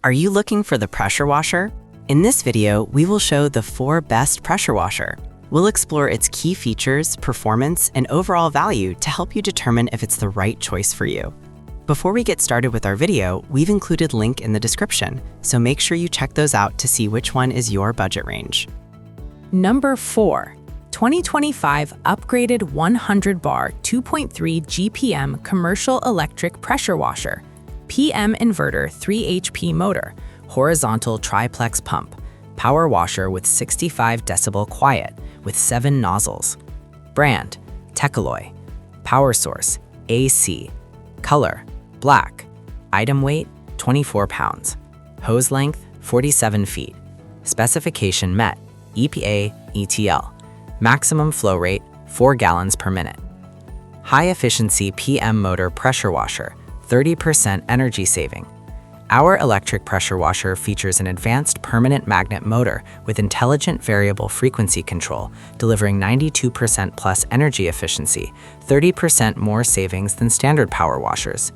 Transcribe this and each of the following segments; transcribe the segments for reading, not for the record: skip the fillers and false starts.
Are you looking for the pressure washer? In this video, we will show the 4 best pressure washer. We'll explore its key features, performance, and overall value to help you determine if it's the right choice for you. Before we get started with our video, we've included a link in the description, so make sure you check those out to see which one is your budget range. Number 4. 2025 upgraded 100 bar 2.3 GPM commercial electric pressure washer. PM inverter 3 HP motor, horizontal triplex pump, power washer with 65 decibel quiet with 7 nozzles. Brand, Techalloy. Power source, AC. Color, black. Item weight, 24 pounds. Hose length, 47 feet. Specification met, EPA, ETL. Maximum flow rate, 4 gallons per minute. High efficiency PM motor pressure washer, 30% energy saving. Our electric pressure washer features an advanced permanent magnet motor with intelligent variable frequency control, delivering 92% plus energy efficiency, 30% more savings than standard power washers.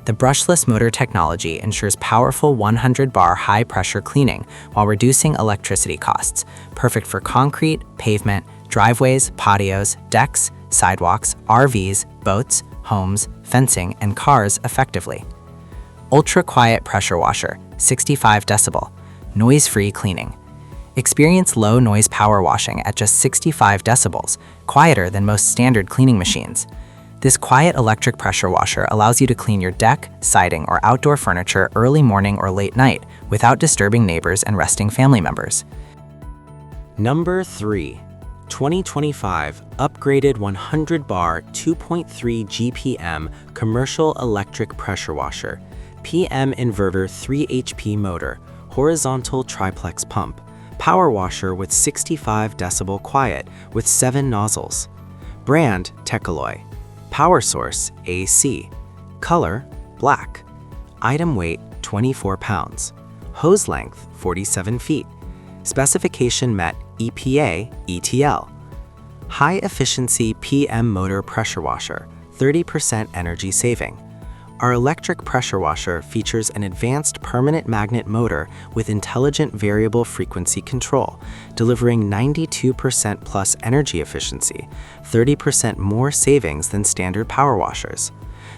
The brushless motor technology ensures powerful 100-bar high-pressure cleaning while reducing electricity costs, perfect for concrete, pavement, driveways, patios, decks, sidewalks, RVs, boats, homes, fencing, and cars effectively. Ultra-quiet pressure washer, 65 decibel, noise-free cleaning. Experience low-noise power washing at just 65 decibels, quieter than most standard cleaning machines. This quiet electric pressure washer allows you to clean your deck, siding, or outdoor furniture early morning or late night without disturbing neighbors and resting family members. Number 3. 2025 upgraded 100 bar 2.3 GPM commercial electric pressure washer, PM inverter 3 HP motor, horizontal triplex pump, power washer with 65 decibel quiet with 7 nozzles. Brand, Techalloy. Power source, AC. Color, black. Item weight, 24 pounds. Hose length, 47 feet. Specification met, EPA, ETL. High efficiency PM motor pressure washer, 30% energy saving. Our electric pressure washer features an advanced permanent magnet motor with intelligent variable frequency control, delivering 92% plus energy efficiency, 30% more savings than standard power washers.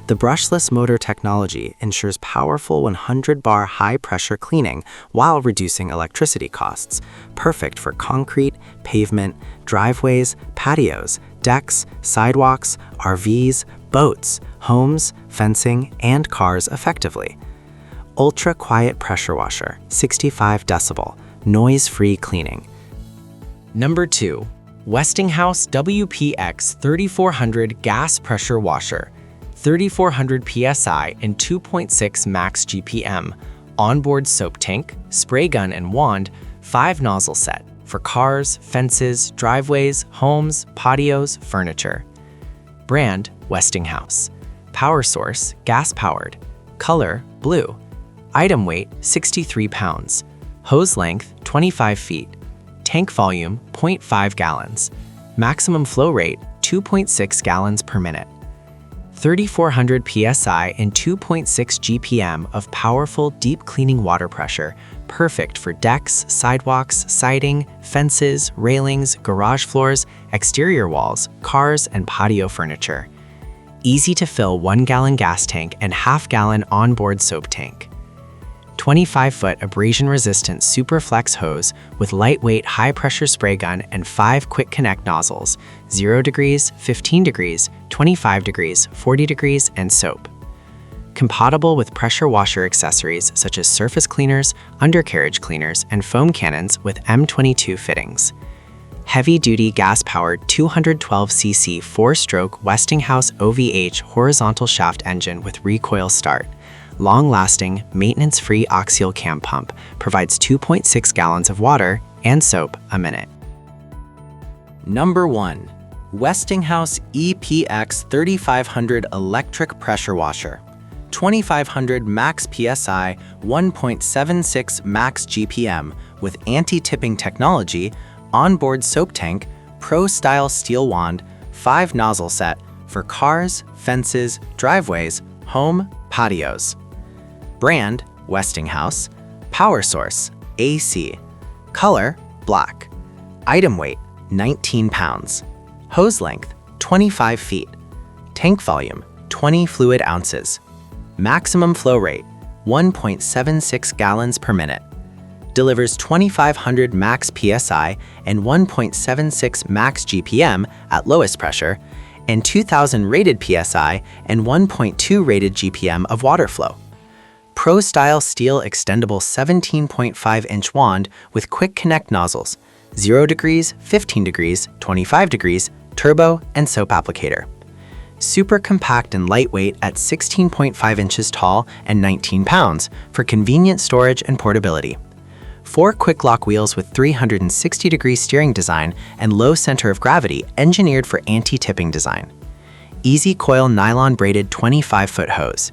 The brushless motor technology ensures powerful 100-bar high-pressure cleaning while reducing electricity costs, perfect for concrete, pavement, driveways, patios, decks, sidewalks, RVs, boats, homes, fencing, and cars effectively. Ultra-quiet pressure washer, 65 decibel, noise-free cleaning. Number 2. Westinghouse WPX 3400 gas pressure washer. 3400 psi and 2.6 max GPM, onboard soap tank, spray gun and wand, 5 nozzle set for cars, fences, driveways, homes, patios, furniture. Brand, Westinghouse. Power source, gas-powered. Color, blue. Item weight, 63 pounds. Hose length, 25 feet. Tank volume, 0.5 gallons. Maximum flow rate, 2.6 gallons per minute. 3400 psi and 2.6 GPM of powerful deep cleaning water pressure, perfect for decks, sidewalks, siding, fences, railings, garage floors, exterior walls, cars, and patio furniture. Easy to fill 1-gallon gas tank and half-gallon onboard soap tank. 25-foot abrasion-resistant Superflex hose with lightweight high-pressure spray gun and 5 quick connect nozzles, 0 degrees, 15 degrees, 25 degrees, 40 degrees, and soap. Compatible with pressure washer accessories such as surface cleaners, undercarriage cleaners, and foam cannons with M22 fittings. Heavy-duty gas-powered 212cc 4-stroke Westinghouse OVH horizontal shaft engine with recoil start. Long-lasting, maintenance-free axial cam pump provides 2.6 gallons of water and soap a minute. Number 1. Westinghouse EPX 3500 electric pressure washer. 2500 max PSI, 1.76 max GPM with anti-tipping technology, onboard soap tank, pro-style steel wand, 5 nozzle set for cars, fences, driveways, home, patios. Brand, Westinghouse. Power source, AC. Color, black. Item weight, 19 pounds. Hose length, 25 feet. Tank volume, 20 fluid ounces. Maximum flow rate, 1.76 gallons per minute. Delivers 2,500 max PSI and 1.76 max GPM at lowest pressure, and 2,000 rated PSI and 1.2 rated GPM of water flow. Pro-style steel extendable 17.5-inch wand with quick connect nozzles, 0 degrees, 15 degrees, 25 degrees, turbo, and soap applicator. Super compact and lightweight at 16.5 inches tall and 19 pounds for convenient storage and portability. 4 quick lock wheels with 360-degree steering design and low center of gravity engineered for anti-tipping design. Easy coil nylon braided 25-foot hose.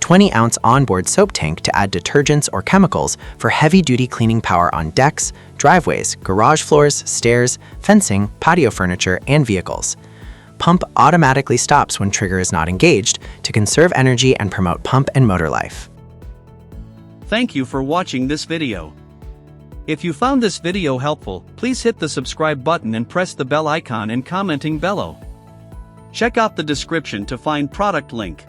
20-ounce onboard soap tank to add detergents or chemicals for heavy-duty cleaning power on decks, driveways, garage floors, stairs, fencing, patio furniture, and vehicles. Pump automatically stops when trigger is not engaged to conserve energy and promote pump and motor life. Thank you for watching this video. If you found this video helpful, please hit the subscribe button and press the bell icon and commenting below. Check out the description to find product link.